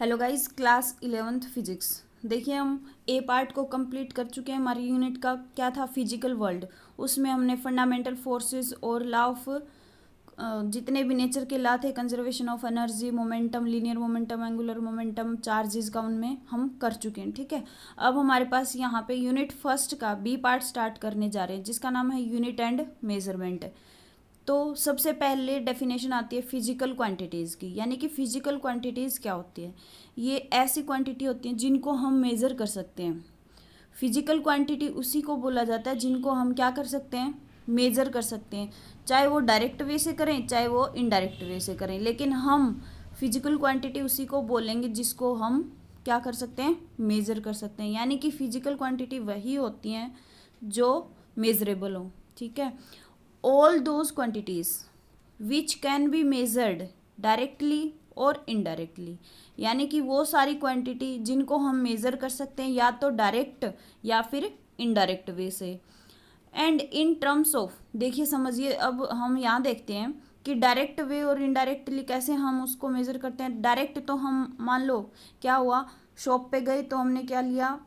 Hello guys, class 11th physics. देखिए, हम ए part को कंप्लीट कर चुके हैं। हमारी यूनिट का क्या था, फिजिकल वर्ल्ड। उसमें हमने फंडामेंटल फोर्सेस और लॉ ऑफ जितने भी नेचर के लॉ थे, conservation of energy, momentum, linear momentum, angular momentum, charges का, उनमें हम कर चुके हैं। ठीक है, अब हमारे पास यहाँ पे यूनिट फर्स्ट का बी पार्ट स्टार्ट करने जा रहे हैं, जिसका नाम है यूनिट एंड मेजरमेंट। तो सबसे पहले डेफिनेशन आती है फिजिकल क्वांटिटीज़ की, यानी कि फिजिकल क्वांटिटीज़ क्या होती है। ये ऐसी क्वांटिटी होती हैं जिनको हम मेज़र कर सकते हैं। फिजिकल क्वांटिटी उसी को बोला जाता है जिनको हम क्या कर सकते हैं, मेज़र कर सकते हैं, चाहे वो डायरेक्ट वे से करें चाहे वो इनडायरेक्ट वे से करें। लेकिन हम फिजिकल क्वांटिटी उसी को बोलेंगे जिसको हम क्या कर सकते हैं, मेज़र कर सकते हैं। यानी कि फिजिकल क्वांटिटी वही होती हैं जो मेजरेबल हो। ठीक है, all those quantities which can be measured directly और इनडायरेक्टली, यानी कि वो सारी क्वांटिटी जिनको हम मेज़र कर सकते हैं या तो डायरेक्ट या फिर इनडायरेक्ट वे से। एंड इन टर्म्स ऑफ, देखिए समझिए, अब हम यहाँ देखते हैं कि डायरेक्ट वे और इनडायरेक्टली कैसे हम उसको मेज़र करते हैं। डायरेक्ट तो हम मान लो क्या हुआ, शॉप पे गए तो हमने क्या लिया,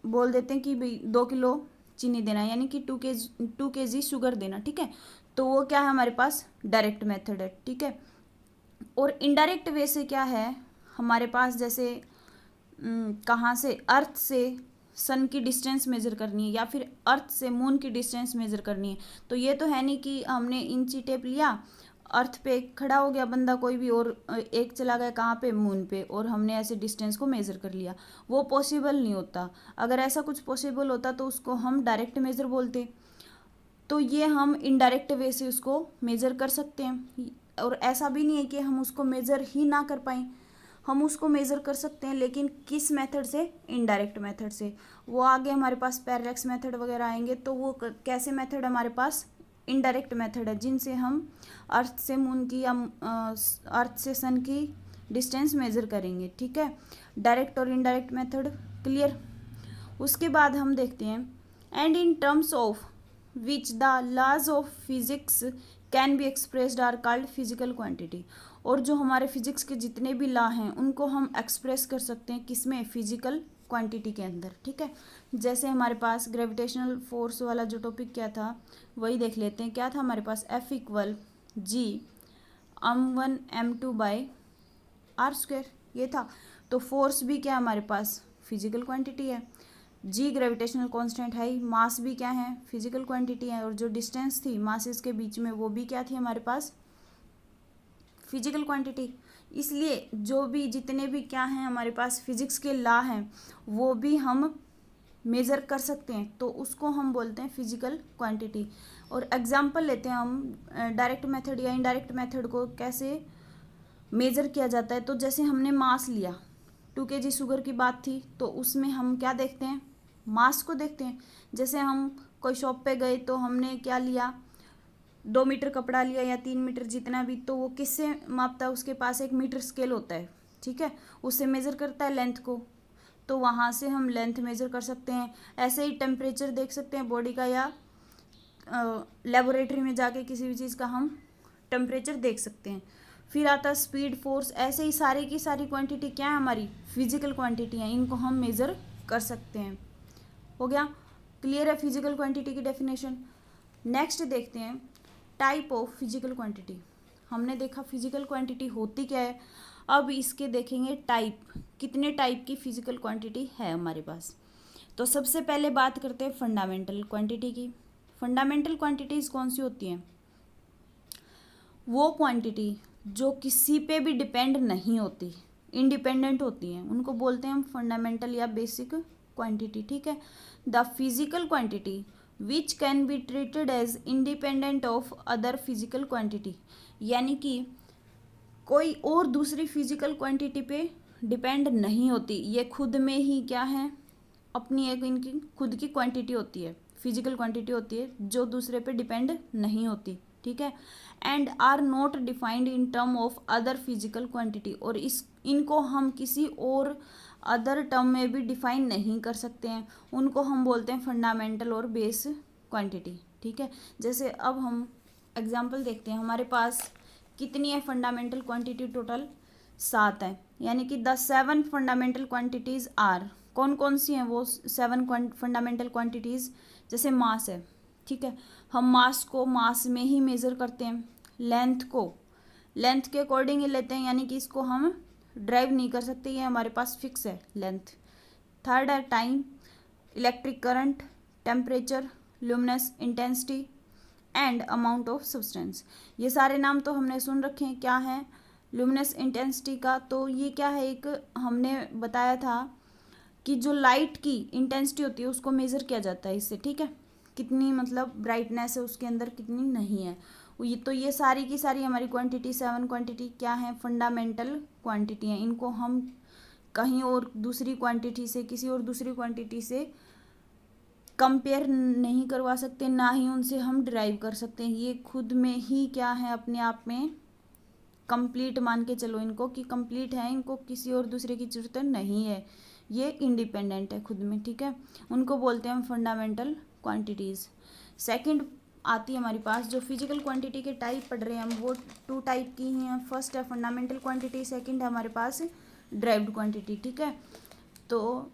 बोल देते हैं कि भाई 2 किलो चीनी देना, यानी कि 2 kg शुगर देना। ठीक है, तो वो क्या है, हमारे पास डायरेक्ट मेथड है। ठीक है, और इनडायरेक्ट वे से क्या है हमारे पास, जैसे कहाँ से, अर्थ से सन की डिस्टेंस मेज़र करनी है या फिर अर्थ से मून की डिस्टेंस मेज़र करनी है। तो ये तो है नहीं कि हमने इंची टेप लिया, अर्थ पे खड़ा हो गया बंदा कोई भी और एक चला गया कहाँ पे, मून पे, और हमने ऐसे डिस्टेंस को मेज़र कर लिया। वो पॉसिबल नहीं होता। अगर ऐसा कुछ पॉसिबल होता तो उसको हम डायरेक्ट मेज़र बोलते। तो ये हम इनडायरेक्ट वे से उसको मेज़र कर सकते हैं। और ऐसा भी नहीं है कि हम उसको मेज़र ही ना कर पाएँ, हम उसको मेज़र कर सकते हैं, लेकिन किस मेथड से, इनडायरेक्ट मेथड से। वो आगे हमारे पास पैरेलैक्स मेथड वगैरह आएंगे, तो वो कैसे मेथड हमारे पास, इनडायरेक्ट मेथड है, जिनसे हम अर्थ से मून की या अर्थ से सन की डिस्टेंस मेज़र करेंगे। ठीक है, डायरेक्ट और इनडायरेक्ट मेथड क्लियर। उसके बाद हम देखते हैं, and in terms of which the laws of physics can be expressed are called physical quantity. और जो हमारे फिजिक्स के जितने भी लॉ हैं उनको हम एक्सप्रेस कर सकते हैं किसमें, फिजिकल क्वांटिटी के अंदर। ठीक है, जैसे हमारे पास ग्रेविटेशनल फोर्स वाला जो टॉपिक क्या था वही देख लेते हैं। क्या था हमारे पास, F=G m1m2/r², ये था। तो फोर्स भी क्या हमारे पास, फिजिकल क्वांटिटी है। जी ग्रेविटेशनल कांस्टेंट है ही, मास भी क्या है, फिजिकल क्वांटिटी है। और जो डिस्टेंस थी मासेस के बीच में वो भी क्या थी हमारे पास, फिजिकल क्वांटिटी। इसलिए जो भी जितने भी क्या हैं हमारे पास फिजिक्स के लॉ हैं वो भी हम मेज़र कर सकते हैं, तो उसको हम बोलते हैं फिजिकल क्वांटिटी। और एग्जांपल लेते हैं हम, डायरेक्ट मेथड या इनडायरेक्ट मेथड को कैसे मेज़र किया जाता है। तो जैसे हमने मास लिया, 2 kg शुगर की बात थी, तो उसमें हम क्या देखते हैं, मास को देखते हैं। जैसे हम कोई शॉप पे गए तो हमने क्या लिया, 2 मीटर कपड़ा लिया या 3 मीटर, जितना भी, तो वो किससे मापता है, उसके पास एक मीटर स्केल होता है। ठीक है, उससे मेज़र करता है लेंथ को, तो वहाँ से हम लेंथ मेज़र कर सकते हैं। ऐसे ही टेम्परेचर देख सकते हैं बॉडी का, या लेबोरेटरी में जाके किसी भी चीज़ का हम टेम्परेचर देख सकते हैं। फिर आता है स्पीड, फोर्स। ऐसे ही सारी की सारी क्वांटिटी क्या है हमारी, फिजिकल क्वांटिटी है, इनको हम मेज़र कर सकते हैं। हो गया, क्लियर है फिजिकल क्वांटिटी की डेफिनेशन। नेक्स्ट देखते हैं टाइप ऑफ फिजिकल क्वांटिटी। हमने देखा फिजिकल क्वांटिटी होती क्या है, अब इसके देखेंगे टाइप, कितने टाइप की फिजिकल क्वांटिटी है हमारे पास। तो सबसे पहले बात करते हैं फंडामेंटल क्वांटिटी की। फंडामेंटल क्वांटिटीज़ कौन सी होती हैं, वो क्वांटिटी जो किसी पे भी डिपेंड नहीं होती, इंडिपेंडेंट होती हैं, उनको बोलते हैं हम फंडामेंटल या बेसिक क्वांटिटी। ठीक है, the physical quantity which can be treated as independent of other physical quantity, यानी कि कोई और दूसरी फिजिकल क्वांटिटी पे डिपेंड नहीं होती, ये खुद में ही क्या है, अपनी एक इनकी खुद की क्वांटिटी होती है, फिजिकल क्वांटिटी होती है जो दूसरे पे डिपेंड नहीं होती। ठीक है, and are not defined in term of other physical quantity, और इनको हम किसी और अदर टर्म में भी डिफाइन नहीं कर सकते हैं, उनको हम बोलते हैं फंडामेंटल और बेस क्वांटिटी। ठीक है, जैसे अब हम एग्जांपल देखते हैं, हमारे पास कितनी है फंडामेंटल क्वांटिटी टोटल, 7 है, यानी कि द 7 फंडामेंटल क्वांटिटीज आर, कौन कौन सी हैं वो 7 फंडामेंटल क्वांटिटीज, जैसे मास है, ठीक है, हम मास को मास में ही मेज़र करते हैं, लेंथ को लेंथ के अकॉर्डिंग ही लेते हैं, यानी कि इसको हम ड्राइव नहीं कर सकते, ये हमारे पास फिक्स है लेंथ। थर्ड है time, electric current, temperature, luminous intensity and amount of substance. ये सारे नाम तो हमने सुन रखे हैं। क्या है ल्यूमिनस इंटेंसिटी का, तो ये क्या है, एक हमने बताया था कि जो लाइट की इंटेंसिटी होती है उसको मेज़र किया जाता है इससे, ठीक है, कितनी मतलब ब्राइटनेस है उसके अंदर, कितनी नहीं है। तो ये सारी की सारी हमारी क्वांटिटी 7 क्वांटिटी क्या है, फंडामेंटल क्वांटिटी है। इनको हम कहीं और दूसरी क्वांटिटी से, किसी और दूसरी क्वांटिटी से कंपेयर नहीं करवा सकते, ना ही उनसे हम डिराइव कर सकते हैं। ये खुद में ही क्या है, अपने आप में कंप्लीट मान के चलो इनको कि कंप्लीट है, इनको किसी और दूसरे की जरूरत नहीं है, ये इंडिपेंडेंट है खुद में, ठीक है। उनको बोलते हैं हम फंडामेंटल क्वांटिटीज़। सेकंड आती है हमारे पास, जो फिजिकल क्वांटिटी के टाइप पढ़ रहे हैं हम, वो 2 टाइप की ही हैं। फर्स्ट है फंडामेंटल क्वांटिटी, सेकंड है हमारे पास ड्राइव्ड क्वांटिटी, ठीक है। तो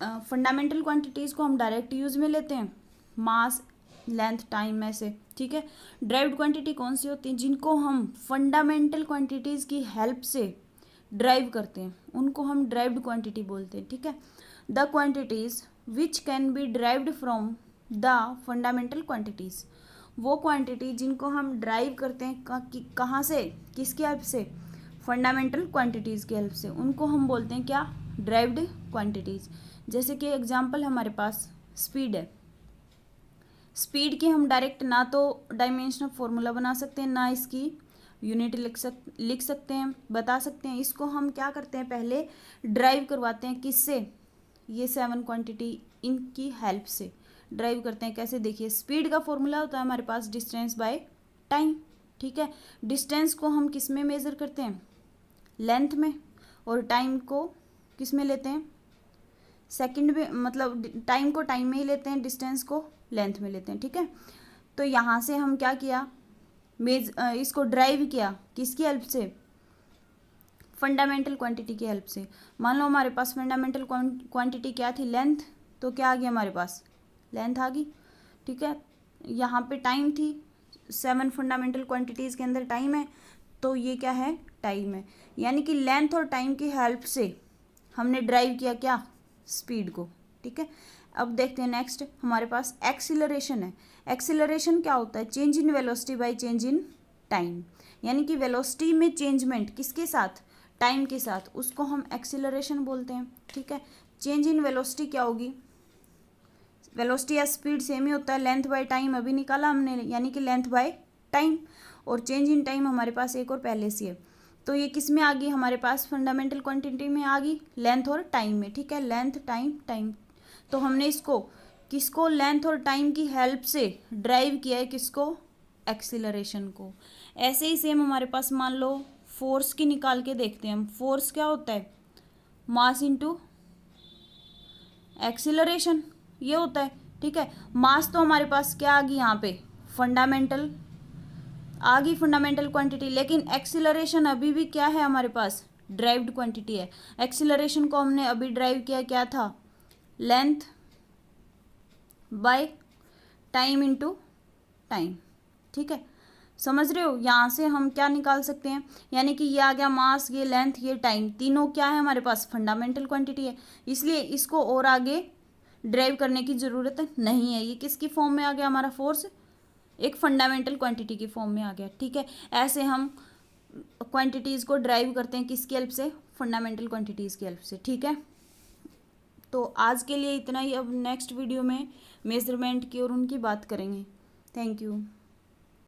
फंडामेंटल क्वांटिटीज़ को हम डायरेक्ट यूज़ में लेते हैं, मास, लेंथ, टाइम ऐसे, ठीक है। ड्राइव्ड क्वांटिटी कौन सी होती हैं, जिनको हम फंडामेंटल क्वांटिटीज़ की हेल्प से ड्राइव करते हैं, उनको हम ड्राइव्ड क्वांटिटी बोलते हैं, ठीक है। The quantities which can B derived from the fundamental quantities, वो क्वांटिटी जिनको हम ड्राइव करते हैं कहाँ से, किसकी हेल्प से, फंडामेंटल क्वांटिटीज़ की हेल्प से, उनको हम बोलते हैं क्या, ड्राइव्ड क्वांटिटीज़। जैसे कि एग्जांपल हमारे पास स्पीड है, स्पीड की हम डायरेक्ट ना तो डायमेंशनल फॉर्मूला बना सकते हैं, ना इसकी यूनिट लिख सकते हैं, बता सकते हैं। इसको हम क्या करते हैं, पहले ड्राइव करवाते हैं, किससे, ये 7 क्वांटिटी इनकी हेल्प से ड्राइव करते हैं। कैसे, देखिए, स्पीड का फॉर्मूला होता है हमारे पास डिस्टेंस बाय टाइम, ठीक है। डिस्टेंस को हम किस में मेज़र करते हैं, लेंथ में, और टाइम को किस में लेते हैं, सेकंड में, मतलब टाइम को टाइम में ही लेते हैं, डिस्टेंस को लेंथ में लेते हैं, ठीक है। तो यहाँ से हम क्या किया, इसको ड्राइव किया किसकी हेल्प से, फंडामेंटल क्वांटिटी की हेल्प से। मान लो हमारे पास फंडामेंटल क्वांटिटी क्या थी, लेंथ, तो क्या आ गया हमारे पास, लेंथ आ गई, ठीक है। यहाँ पे टाइम थी, 7 फंडामेंटल क्वांटिटीज़ के अंदर टाइम है, तो ये क्या है, टाइम है। यानी कि लेंथ और टाइम की हेल्प से हमने ड्राइव किया क्या, स्पीड को, ठीक है। अब देखते हैं नेक्स्ट हमारे पास एक्सीलरेशन है। एक्सीलरेशन क्या होता है, change in velocity by change in time, यानी कि वेलोसिटी में चेंजमेंट किसके साथ, टाइम के साथ, उसको हम एक्सीलरेशन बोलते हैं, ठीक है। चेंज इन वेलोसिटी क्या होगी, वेलोसिटी या स्पीड सेम ही होता है, लेंथ बाय टाइम अभी निकाला हमने, यानी कि लेंथ बाय टाइम, और चेंज इन टाइम हमारे पास एक और पहले से है, तो ये किस में आ गई हमारे पास, फंडामेंटल क्वांटिटी में आ गई, लेंथ और टाइम में, ठीक है। लेंथ, टाइम, टाइम, तो हमने इसको किसको, लेंथ और टाइम की हेल्प से ड्राइव किया है, किसको, एक्सीलरेशन को। ऐसे ही सेम हमारे पास मान लो फोर्स की निकाल के देखते हैं हम। फोर्स क्या होता है, मास इनटू एक्सीलरेशन, ये होता है, ठीक है। मास तो हमारे पास क्या आ गई यहाँ पे, फंडामेंटल आ गई, फंडामेंटल क्वांटिटी, लेकिन एक्सीलरेशन अभी भी क्या है हमारे पास, ड्राइव्ड क्वांटिटी है। एक्सीलरेशन को हमने अभी ड्राइव किया, क्या था, length by time into time, ठीक है। समझ रहे हो, यहाँ से हम क्या निकाल सकते हैं, यानी कि ये आ गया मास, ये लेंथ, ये टाइम, तीनों क्या है हमारे पास, फंडामेंटल क्वांटिटी है, इसलिए इसको और आगे ड्राइव करने की ज़रूरत नहीं है। ये किसकी फॉर्म में आ गया हमारा फोर्स, एक फंडामेंटल क्वांटिटी की फॉर्म में आ गया, ठीक है। ऐसे हम क्वांटिटीज़ को ड्राइव करते हैं किसकी हेल्प से, फंडामेंटल क्वांटिटीज़ की हेल्प से, ठीक है। तो आज के लिए इतना ही, अब नेक्स्ट वीडियो में मेजरमेंट की और उनकी बात करेंगे। Thank you.